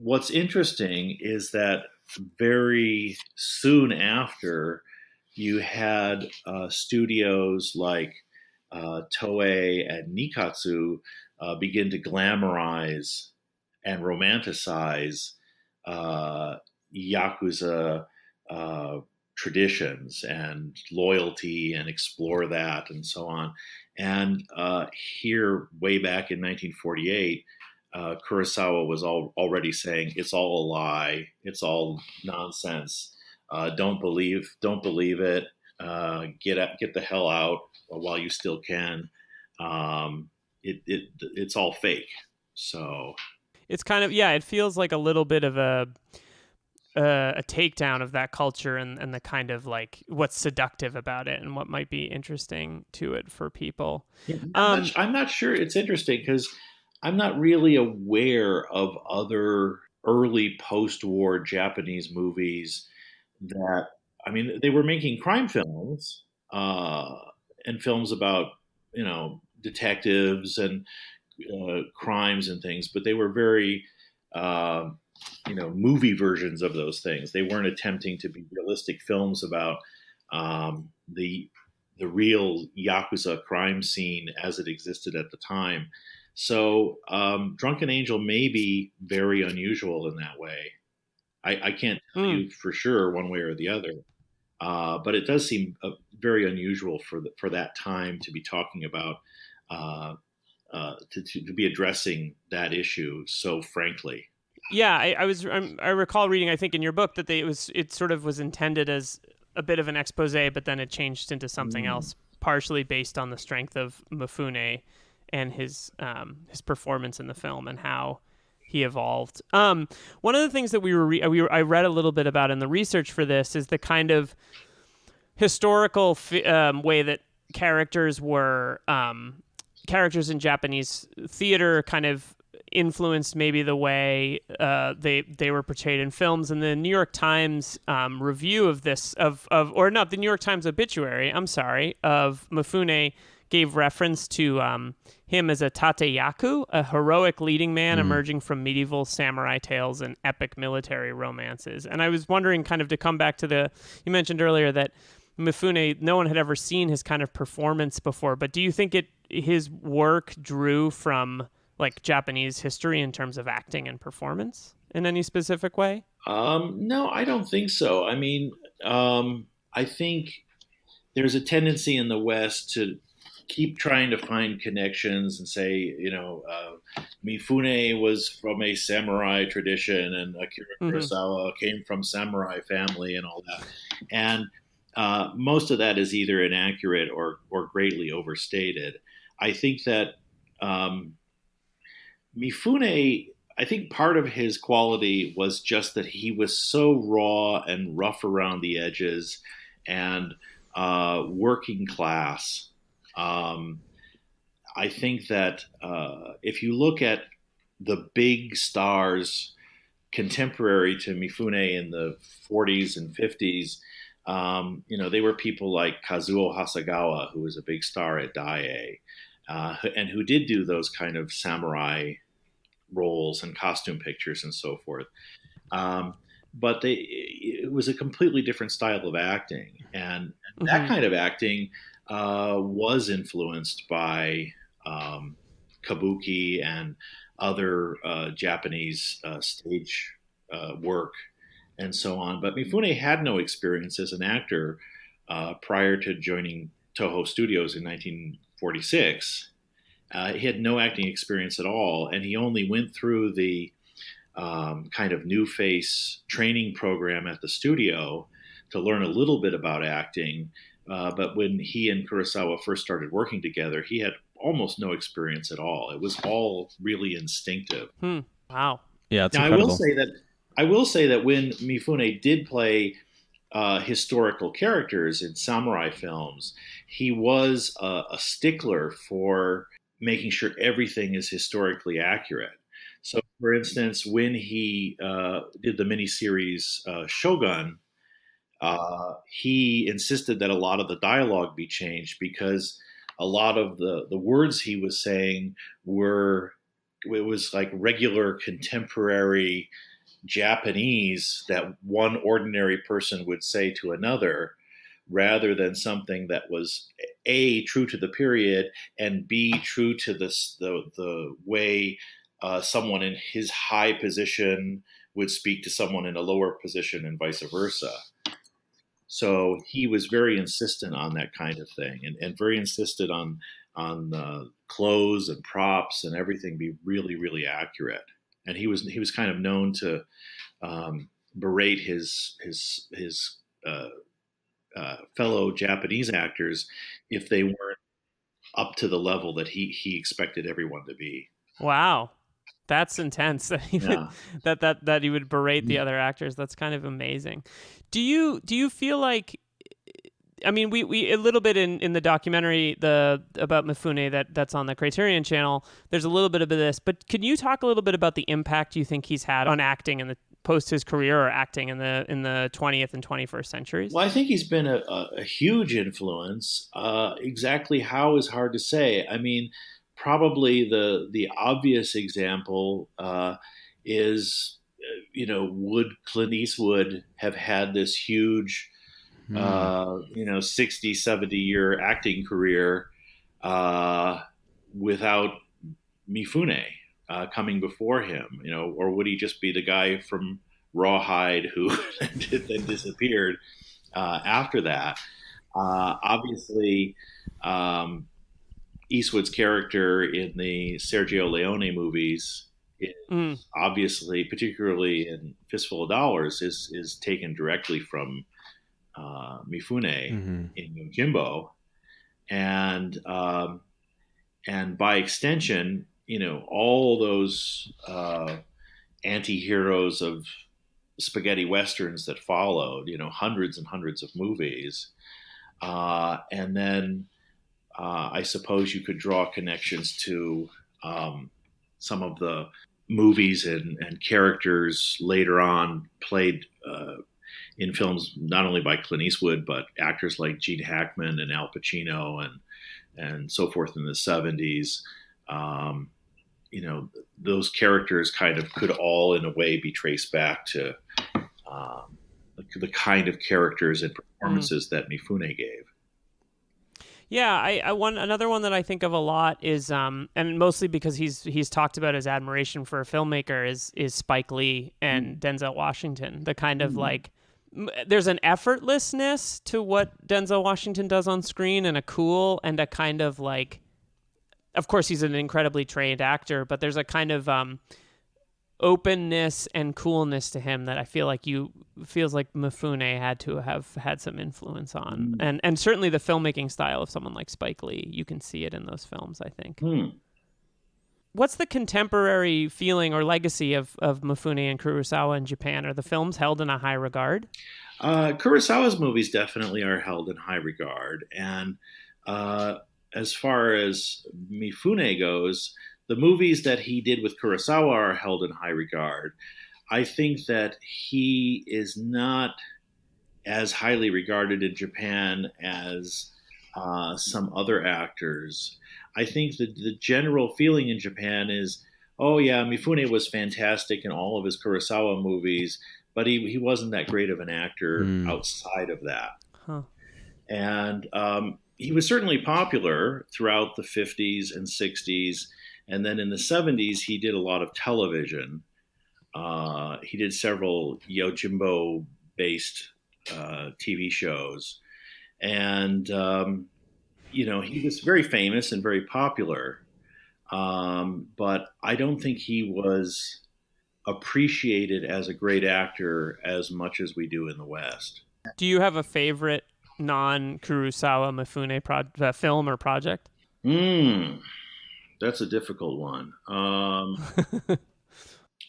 S3: what's interesting is that very soon after, you had studios like Toei and Nikatsu begin to glamorize and romanticize Yakuza traditions and loyalty and explore that and so on. And here, way back in 1948, Kurosawa was already saying it's all a lie, it's all nonsense. Don't believe it. Get the hell out while you still can. It's all fake. So
S1: it's kind of, it feels like a little bit of a takedown of that culture and the kind of like what's seductive about it and what might be interesting to it for people.
S3: Yeah, I'm not sure it's interesting because I'm not really aware of other early post-war Japanese movies that, I mean, they were making crime films and films about, detectives and crimes and things, but they were very, movie versions of those things. They weren't attempting to be realistic films about the real Yakuza crime scene as it existed at the time. So Drunken Angel may be very unusual in that way. I can't tell you for sure one way or the other, but it does seem very unusual for that time to be talking about to be addressing that issue so frankly.
S1: Yeah, I recall reading, I think in your book, that it sort of was intended as a bit of an expose, but then it changed into something else, partially based on the strength of Mifune and his performance in the film and how he evolved. One of the things that I read a little bit about in the research for this is the kind of historical way that characters in Japanese theater kind of influenced maybe the way they were portrayed in films. And the New York Times review of this or not, the New York Times obituary, of Mifune gave reference to him as a tateyaku, a heroic leading man emerging from medieval samurai tales and epic military romances. And I was wondering, kind of to come back to you mentioned earlier that Mifune, no one had ever seen his kind of performance before, but do you think his work drew from like Japanese history in terms of acting and performance in any specific way?
S3: No, I don't think so. I mean, I think there's a tendency in the West to keep trying to find connections and say, Mifune was from a samurai tradition and Akira Kurosawa came from samurai family and all that. And most of that is either inaccurate or greatly overstated. I think that Mifune, I think part of his quality was just that he was so raw and rough around the edges and working class. I think that if you look at the big stars contemporary to Mifune in the 40s and 50s, they were people like Kazuo Hasegawa, who was a big star at Daiei, and who did do those kind of samurai roles and costume pictures and so forth. But it was a completely different style of acting. And that kind of acting was influenced by kabuki and other Japanese stage work and so on. But Mifune had no experience as an actor prior to joining Toho Studios in 1946. He had no acting experience at all, and he only went through the kind of new face training program at the studio to learn a little bit about acting. But when he and Kurosawa first started working together, he had almost no experience at all. It was all really instinctive.
S1: Wow.
S2: Yeah, it's
S3: now,
S2: incredible.
S3: I will say that when Mifune did play historical characters in samurai films, he was a stickler for making sure everything is historically accurate. So, for instance, when he did the miniseries Shogun, he insisted that a lot of the dialogue be changed because a lot of the words he was saying it was like regular contemporary Japanese that one ordinary person would say to another, rather than something that was A, true to the period, and B, true to the way someone in his high position would speak to someone in a lower position and vice versa. So he was very insistent on that kind of thing, and very insistent on clothes and props and everything be really, really accurate. And he was kind of known to berate his fellow Japanese actors if they weren't up to the level that he expected everyone to be.
S1: Wow. That's intense that he would, that he would berate the other actors. That's kind of amazing. Do you feel like, I mean, we a little bit in the documentary about Mifune that's on the Criterion channel, there's a little bit of this, but can you talk a little bit about the impact you think he's had on acting in the post his career, or acting in the 20th and 21st centuries?
S3: Well, I think he's been a huge influence. Exactly how is hard to say. I mean, probably the obvious example is, would Clint Eastwood have had this huge 60, 70-year acting career without Mifune coming before him, or would he just be the guy from Rawhide who then disappeared after that? Obviously, Eastwood's character in the Sergio Leone movies is obviously, particularly in Fistful of Dollars, is taken directly from Mifune in Yojimbo, and by extension, all those anti-heroes of spaghetti westerns that followed, hundreds and hundreds of movies, and then I suppose you could draw connections to some of the movies and characters later on played in films not only by Clint Eastwood, but actors like Gene Hackman and Al Pacino and so forth in the 70s. Those characters kind of could all in a way be traced back to the kind of characters and performances that Mifune gave.
S1: Yeah, another one that I think of a lot is, and mostly because he's talked about his admiration for a filmmaker, is Spike Lee and Denzel Washington. The kind of like, there's an effortlessness to what Denzel Washington does on screen, and a cool and a kind of like, of course he's an incredibly trained actor, but there's a kind of openness and coolness to him that I feel like feels like Mifune had to have had some influence on. And certainly the filmmaking style of someone like Spike Lee, you can see it in those films, I think. What's the contemporary feeling or legacy of Mifune and Kurosawa in Japan? Are the films held in a high regard?
S3: Kurosawa's movies definitely are held in high regard. And as far as Mifune goes, the movies that he did with Kurosawa are held in high regard. I think that he is not as highly regarded in Japan as some other actors. I think that the general feeling in Japan is, oh yeah, Mifune was fantastic in all of his Kurosawa movies, but he wasn't that great of an actor outside of that. And he was certainly popular throughout the 50s and 60s. And then in the 70s, he did a lot of television. He did several Yojimbo-based TV shows. And, he was very famous and very popular. But I don't think he was appreciated as a great actor as much as we do in the West.
S1: Do you have a favorite non-Kurosawa Mifune film or project?
S3: That's a difficult one.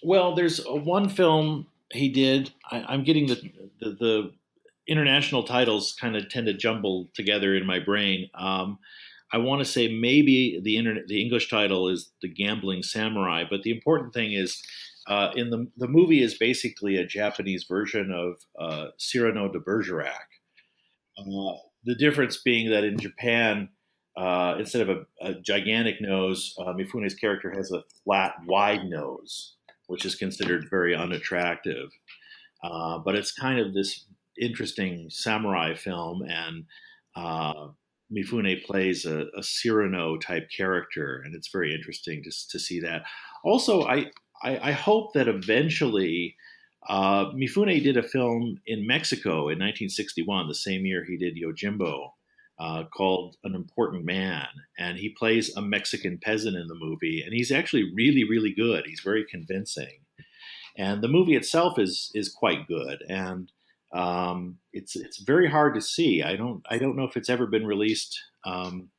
S3: Well, there's one film he did. I'm getting the international titles kind of tend to jumble together in my brain. I want to say maybe the English title is The Gambling Samurai, but the important thing is in the movie is basically a Japanese version of Cyrano de Bergerac. The difference being that in Japan, instead of a gigantic nose, Mifune's character has a flat, wide nose. which is considered very unattractive. But it's kind of this interesting samurai film, and Mifune plays a Cyrano type character, and it's very interesting just to see that. Also, I hope that eventually Mifune did a film in Mexico in 1961, the same year he did Yojimbo, called An Important Man. And he plays a Mexican peasant in the movie, and he's actually really, really good. He's very convincing. And the movie itself is quite good. And it's very hard to see. I don't know if it's ever been released on.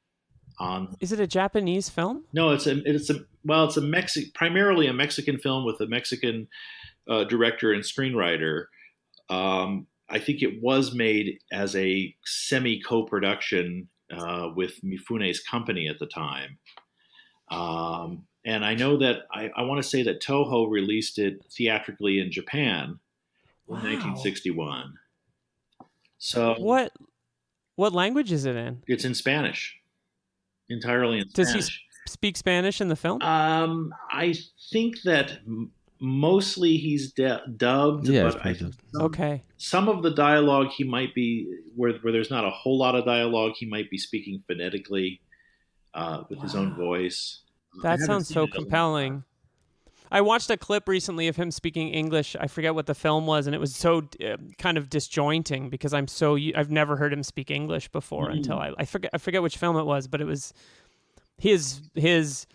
S1: Is it a Japanese film?
S3: No, it's primarily a Mexican film with a Mexican director and screenwriter. I think it was made as a semi co-production with Mifune's company at the time. And I know that I want to say that Toho released it theatrically in Japan in 1961. So
S1: what language is it in?
S3: It's in Spanish, entirely in Spanish.
S1: Does he speak Spanish in the film?
S3: I think that mostly he's dubbed.
S2: Yeah,
S1: okay.
S3: Some of the dialogue he might be where there's not a whole lot of dialogue. He might be speaking phonetically with his own voice.
S1: That sounds so compelling. I watched a clip recently of him speaking English. I forget what the film was, and it was so kind of disjointing because I've never heard him speak English before until I forget which film it was, but it was his as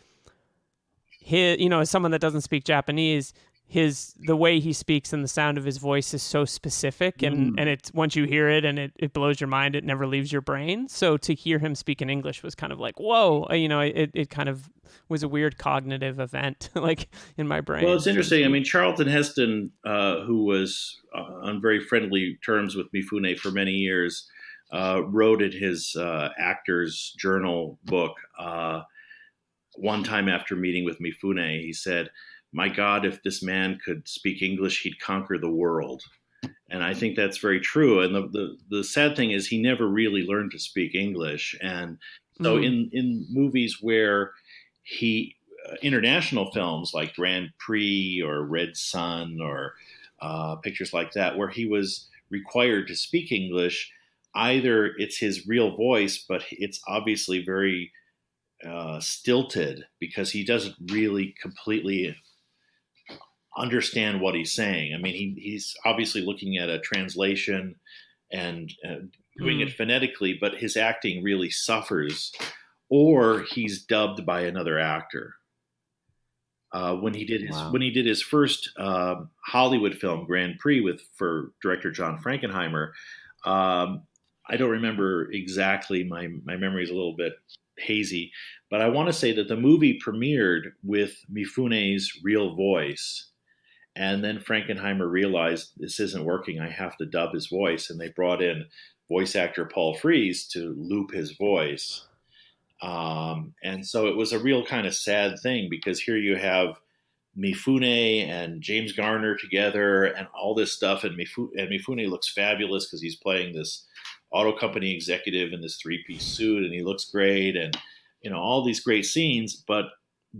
S1: someone that doesn't speak Japanese, the way he speaks and the sound of his voice is so specific, and it's once you hear it and it blows your mind, it never leaves your brain. So to hear him speak in English was kind of like, whoa, it kind of was a weird cognitive event like in my brain.
S3: Well, it's interesting. I mean, Charlton Heston, who was on very friendly terms with Mifune for many years, wrote in his Actors Journal book one time after meeting with Mifune, he said, "My God, if this man could speak English, he'd conquer the world." And I think that's very true. And the sad thing is he never really learned to speak English. And so in movies where international films like Grand Prix or Red Sun or pictures like that, where he was required to speak English, either it's his real voice, but it's obviously very stilted because he doesn't really completely understand what he's saying. I mean, he's obviously looking at a translation and doing it phonetically, but his acting really suffers, or he's dubbed by another actor. When he did his first Hollywood film, Grand Prix, for director John Frankenheimer, I don't remember exactly. My memory is a little bit hazy, but I want to say that the movie premiered with Mifune's real voice. And then Frankenheimer realized this isn't working. I have to dub his voice. And they brought in voice actor Paul Frees to loop his voice. And so it was a real kind of sad thing because here you have Mifune and James Garner together and all this stuff. And Mifune looks fabulous because he's playing this auto company executive in this three-piece suit and he looks great. And, all these great scenes. But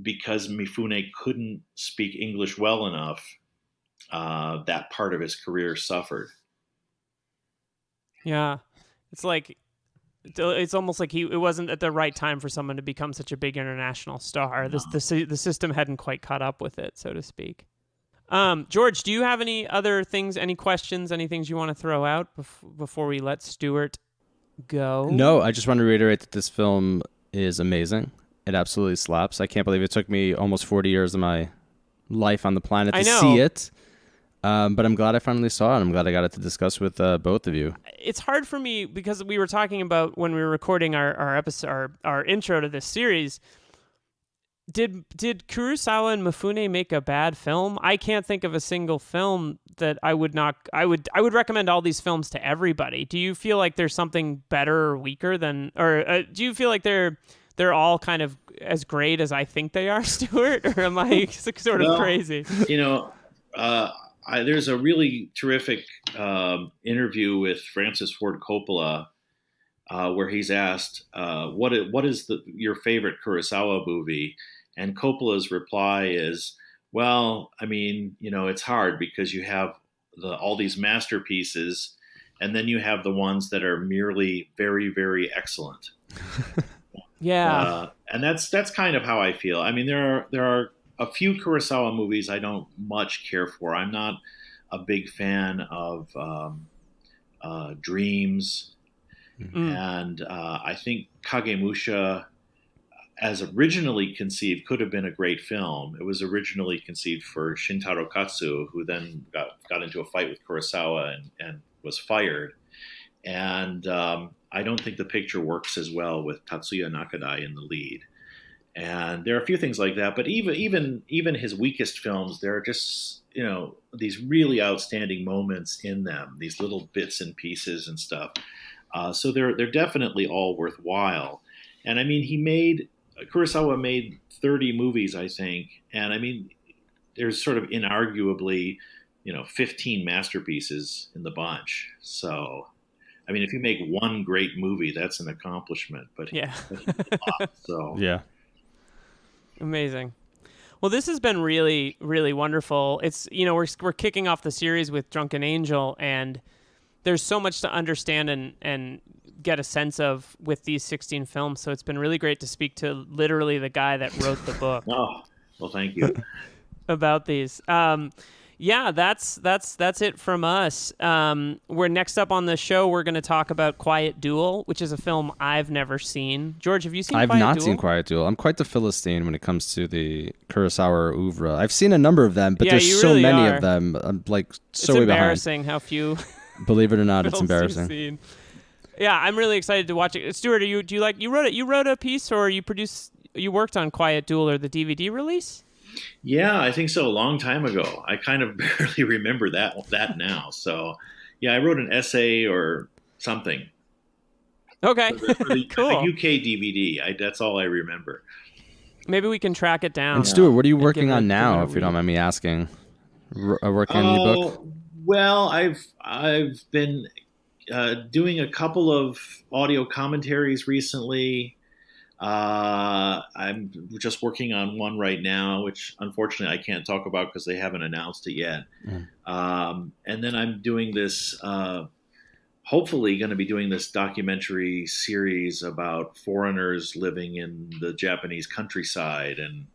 S3: because Mifune couldn't speak English well enough, that part of his career suffered.
S1: Yeah. It's almost like it wasn't at the right time for someone to become such a big international star. No. The system hadn't quite caught up with it, so to speak. George, do you have any other things, any questions, any things you want to throw out before we let Stuart go?
S2: No, I just want to reiterate that this film is amazing. It absolutely slaps. I can't believe it took me almost 40 years of my life on the planet to see it. But I'm glad I finally saw it. I'm glad I got it to discuss with both of you.
S1: It's hard for me because we were talking about when we were recording our episode, our intro to this series. Did Kurosawa and Mifune make a bad film? I can't think of a single film that I would recommend all these films to everybody. Do you feel like there's something better or weaker than, or do you feel like they're all kind of as great as I think they are, Stuart? Or am I sort of crazy?
S3: There's a really terrific interview with Francis Ford Coppola where he's asked, what is your favorite Kurosawa movie? And Coppola's reply is, Well, I mean, it's hard because you have all these masterpieces, and then you have the ones that are merely very, very excellent.
S1: Yeah.
S3: And that's kind of how I feel. I mean, there are a few Kurosawa movies I don't much care for. I'm not a big fan of Dreams, and I think Kagemusha, as originally conceived, could have been a great film. It was originally conceived for Shintaro Katsu, who then got into a fight with Kurosawa and was fired. And I don't think the picture works as well with Tatsuya Nakadai in the lead. And there are a few things like that. But even his weakest films, there are just these really outstanding moments in them, these little bits and pieces and stuff. So they're definitely all worthwhile. And I mean, Kurosawa made 30 movies, I think. And I mean, there's sort of inarguably, 15 masterpieces in the bunch. So, I mean, if you make one great movie, that's an accomplishment. But
S1: yeah.
S3: So
S2: yeah.
S1: Amazing. Well, this has been really, really wonderful. It's, we're kicking off the series with Drunken Angel, and there's so much to understand and get a sense of with these 16 films. So it's been really great to speak to literally the guy that wrote the book.
S3: Oh, well, thank you.
S1: About these. Yeah, that's it from us. We're next up on the show. We're going to talk about Quiet Duel, which is a film I've never seen. George, have you seen?
S2: I've
S1: Quiet
S2: not
S1: Duel?
S2: seen Quiet Duel. I'm quite the Philistine when it comes to the Kurosawa oeuvre. I've seen a number of them, but
S1: Yeah,
S2: there's
S1: you
S2: so
S1: really
S2: many
S1: are.
S2: of them. I'm like so
S1: It's
S2: way behind.
S1: embarrassing how few.
S2: Believe it or not, it's
S1: films you've
S2: embarrassing.
S1: seen. Yeah, I'm really excited to watch it. Stuart, you wrote a piece, or you worked on Quiet Duel or the DVD release?
S3: Yeah, I think so. A long time ago. I kind of barely remember that now. So, yeah, I wrote an essay or something.
S1: Okay,
S3: For the
S1: cool.
S3: UK DVD. That's all I remember.
S1: Maybe we can track it down.
S2: And Stuart, what are you
S1: And
S2: working
S1: give it-
S2: on
S1: give
S2: now,
S1: it a
S2: if you don't
S1: read.
S2: mind me asking? Working on your book?
S3: Well, I've been doing a couple of audio commentaries recently. I'm just working on one right now, which unfortunately I can't talk about because they haven't announced it yet. And then I'm doing this, hopefully going to be doing this documentary series about foreigners living in the Japanese countryside and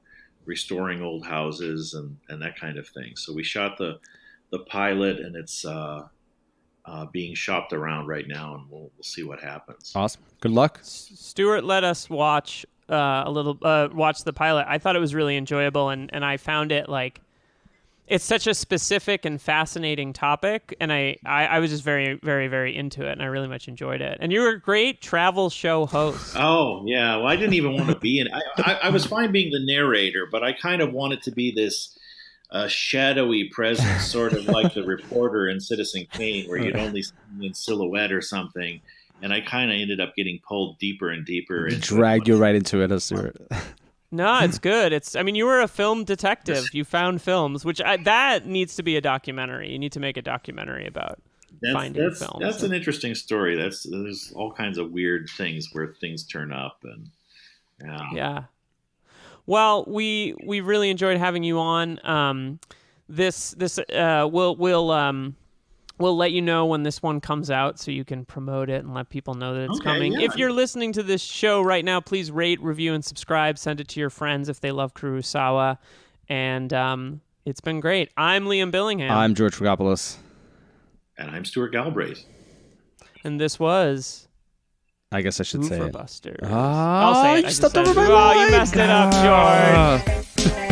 S3: restoring old houses and that kind of thing. So we shot the pilot, and it's being shopped around right now, and we'll see what happens.
S2: Awesome. Good luck.
S1: Stuart let us watch watch the pilot. I thought it was really enjoyable, and I found it like it's such a specific and fascinating topic, and I was just very, very, very into it, and I really much enjoyed it. And you were a great travel show host.
S3: Oh, yeah. Well, I didn't even want to be in I was fine being the narrator, but I kind of wanted to be this shadowy presence, sort of like the reporter in Citizen Kane, where you'd only see me in silhouette or something. And I kind of ended up getting pulled deeper and deeper.
S2: Dragged you right into it, Stuart.
S1: No, it's good. You were a film detective. You found films, which that needs to be a documentary. You need to make a documentary about finding films.
S3: That's an interesting story. There's all kinds of weird things where things turn up, and
S1: yeah. Well, we really enjoyed having you on. We'll let you know when this one comes out so you can promote it and let people know that it's coming.
S3: Yeah.
S1: If you're listening to this show right now, please rate, review, and subscribe. Send it to your friends if they love Kurosawa. And it's been great. I'm Liam Billingham.
S2: I'm George Fragopoulos.
S3: And I'm Stuart Galbraith.
S1: And this was...
S2: I guess I should say
S1: Oeuvre
S2: it.
S1: Busters.
S2: Oh,
S1: I'll say it.
S2: you stepped over my
S1: Oh, you
S2: mic.
S1: messed it up, George.